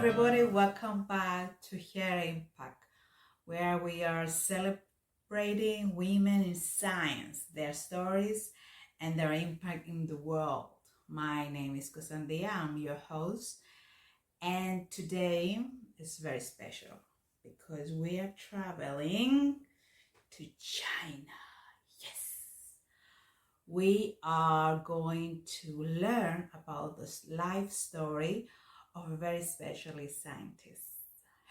everybody, welcome back to Hair Impact, where we are celebrating women in science, their stories, and their impact in the world. My name is Kusandia, I'm your host, and today is very special because we are traveling to China. Yes, we are going to learn about the life story of a very specialist scientist.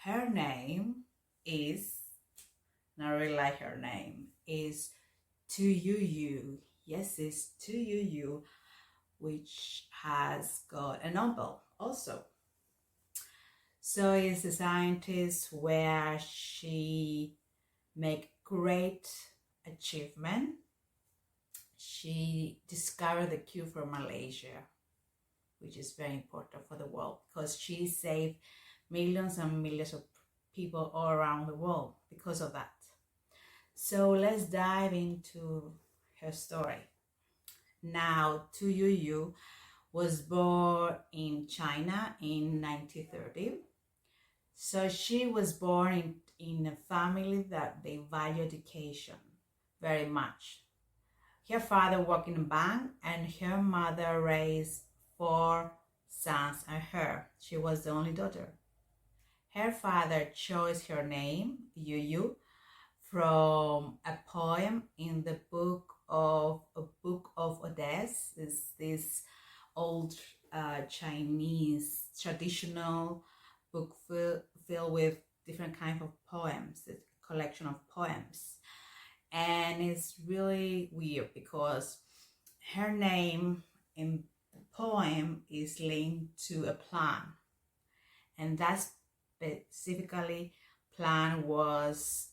Her name is, not really like her name, is Tu Youyou. Yes, it's Tu Youyou, which has got a Nobel also. So it's a scientist where she make great achievement. She discovered the cure for malaria, which is very important for the world because she saved millions and millions of people all around the world because of that. So let's dive into her story. Now, Tu Youyou was born in China in 1930. So she was born in a family that they value education very much. Her father worked in a bank and her mother raised 4 sons and her. She was the only daughter. Her father chose her name, Youyou, from a poem in the book of Odes. Is this old Chinese traditional book filled with different kinds of poems, a collection of poems. And it's really weird because her name in the poem is linked to a plant, and that specifically plant was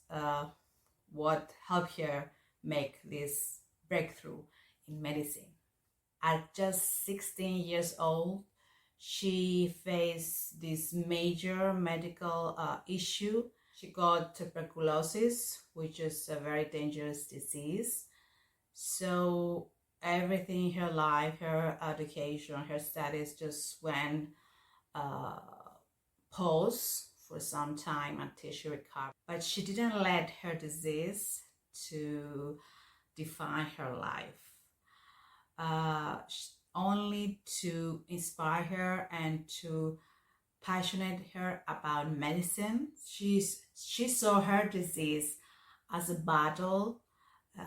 what helped her make this breakthrough in medicine. At just 16 years old, she faced this major medical issue. She got tuberculosis, which is a very dangerous disease. So everything in her life, her education, her studies just went pause for some time until she recovered. But she didn't let her disease to define her life. Only to inspire her and to passionate her about medicine. She saw her disease as a battle,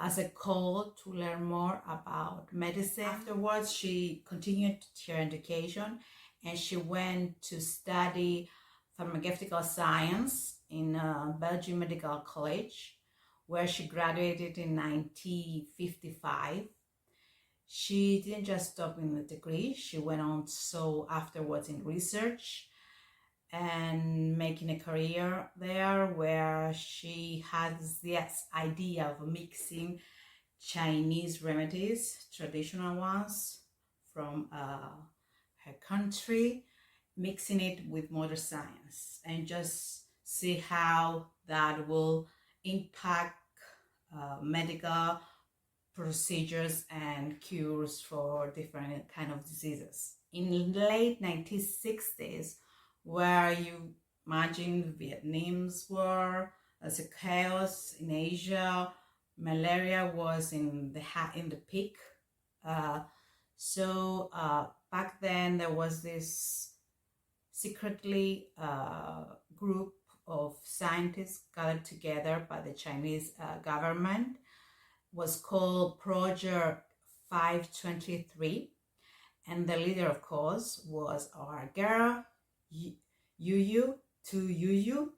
as a call to learn more about medicine. Afterwards, she continued her education and she went to study pharmaceutical science in Belgium Medical College, where she graduated in 1955. She didn't just stop in the degree, she went on so afterwards in research and making a career there, where she has this idea of mixing Chinese remedies, traditional ones from her country, mixing it with modern science, and just see how that will impact medical procedures and cures for different kind of diseases. In the late 1960s, where you imagine Vietnam's war as a chaos in Asia, malaria was in the peak. So back then there was this secretly group of scientists gathered together by the Chinese government, was called Project 523, and the leader, of course, was our girl Youyou, Tu Youyou,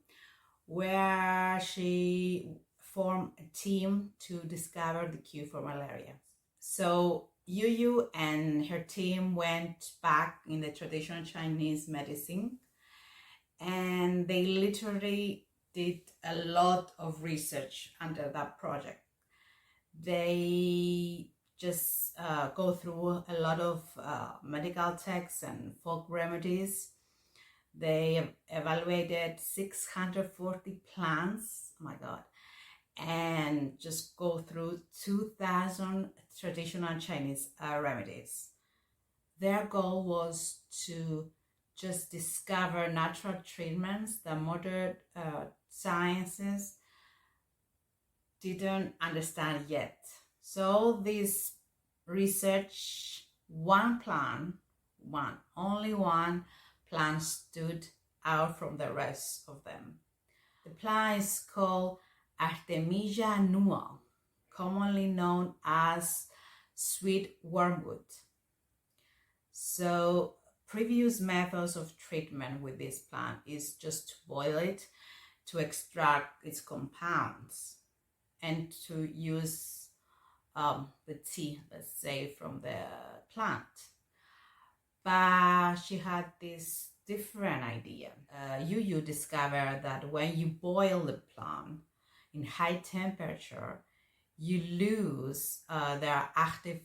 where she formed a team to discover the cure for malaria. So Youyou and her team went back in the traditional Chinese medicine, and they literally did a lot of research under that project. They just go through a lot of medical texts and folk remedies. They evaluated 640 plants, oh my God, and just go through 2,000 traditional Chinese remedies. Their goal was to just discover natural treatments that modern sciences didn't understand yet. So this research, only one plant stood out from the rest of them. The plant is called Artemisia, commonly known as sweet wormwood. So previous methods of treatment with this plant is just to boil it to extract its compounds and to use the tea, let's say, from the plant. But she had this different idea. Youyou discovered that when you boil the plant in high temperature, you lose their active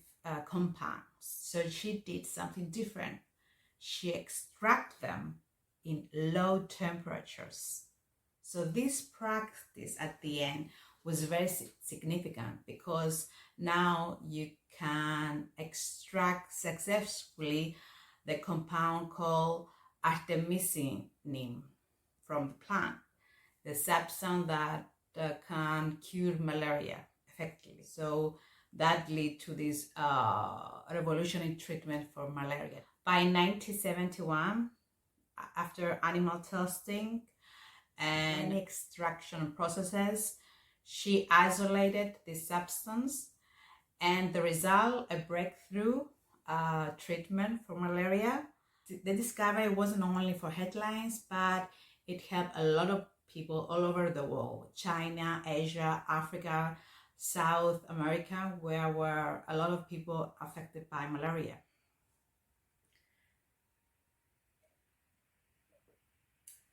compounds. So she did something different. She extracted them in low temperatures. So this practice at the end was very significant because now you can extract successfully the compound called Artemisinin from the plant, the substance that can cure malaria effectively. So that led to this revolutionary treatment for malaria. By 1971, after animal testing and extraction processes, she isolated this substance, and the result, a breakthrough treatment for malaria. The discovery wasn't only for headlines, but it helped a lot of people all over the world: China, Asia, Africa, South America, where were a lot of people affected by malaria.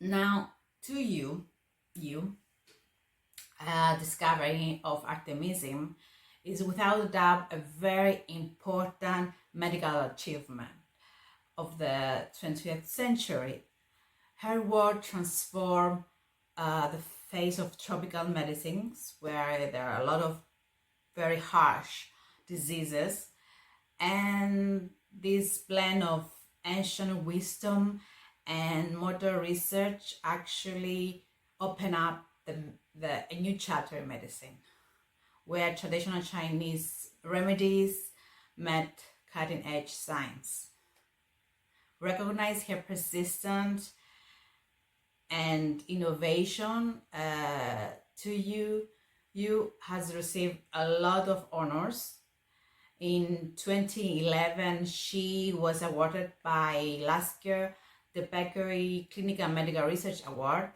Now, Tu Youyou, discovery of Artemisinin is without a doubt a very important medical achievement of the 20th century. Her work transformed the face of tropical medicines, where there are a lot of very harsh diseases, and this blend of ancient wisdom and modern research actually open up a new chapter in medicine, where traditional Chinese remedies met cutting-edge science. Recognize her persistence and innovation. Tu Youyou has received a lot of honors. In 2011, she was awarded by Lasker the Bakery Clinical Medical Research Award.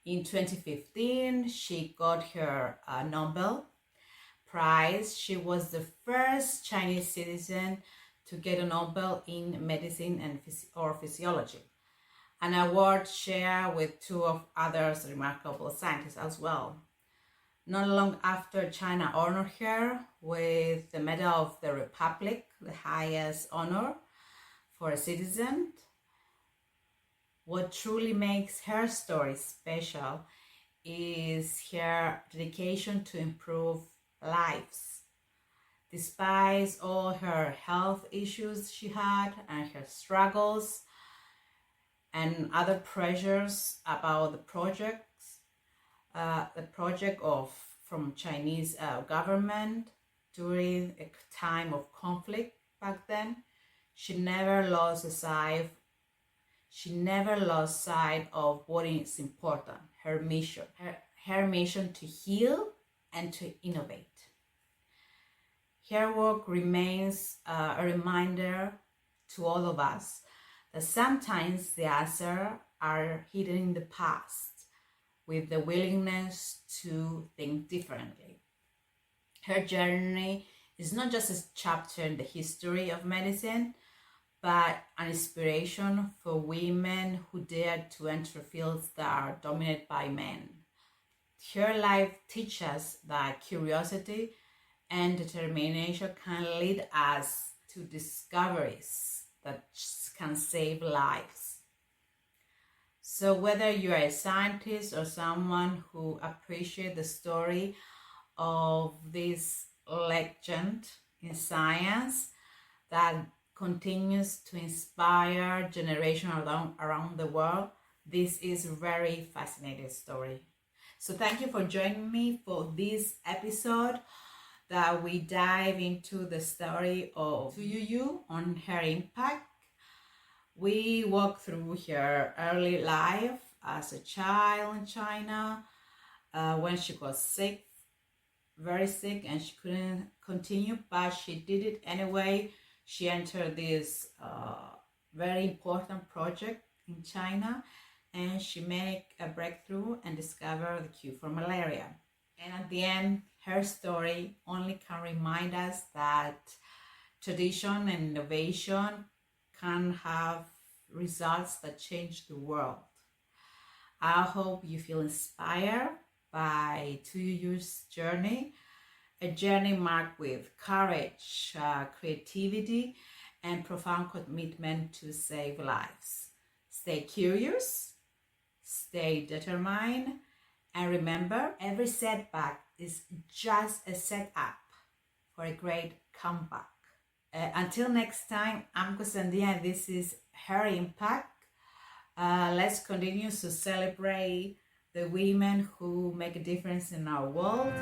In 2015, she got her Nobel Prize. She was the first Chinese citizen to get a Nobel in medicine and physiology, an award shared with two of others remarkable scientists as well. Not long after, China honored her with the Medal of the Republic, the highest honor for a citizen. What truly makes her story special is her dedication to improve lives. Despite all her health issues she had and her struggles and other pressures about the project from Chinese government during a time of conflict back then, she never lost sight of what is important, her mission, her mission to heal and to innovate. Her work remains a reminder to all of us that sometimes the answers are hidden in the past, with the willingness to think differently. Her journey is not just a chapter in the history of medicine, but an inspiration for women who dare to enter fields that are dominated by men. Her life teaches us that curiosity and determination can lead us to discoveries that can save lives. So whether you are a scientist or someone who appreciates the story of this legend in science that continues to inspire generations around the world. This is a very fascinating story. So thank you for joining me for this episode that we dive into the story of Tu Youyou on her impact. We walk through her early life as a child in China, when she was sick, very sick, and she couldn't continue, but she did it anyway. She entered this very important project in China, and she made a breakthrough and discovered the cure for malaria. And at the end, her story only can remind us that tradition and innovation can have results that change the world. I hope you feel inspired by Tu Youyou's journey, a journey marked with courage, creativity, and profound commitment to save lives. Stay curious, stay determined, and remember, every setback is just a setup for a great comeback. Until next time, I'm Kusandia, and this is Her Impact. Let's continue to celebrate the women who make a difference in our world.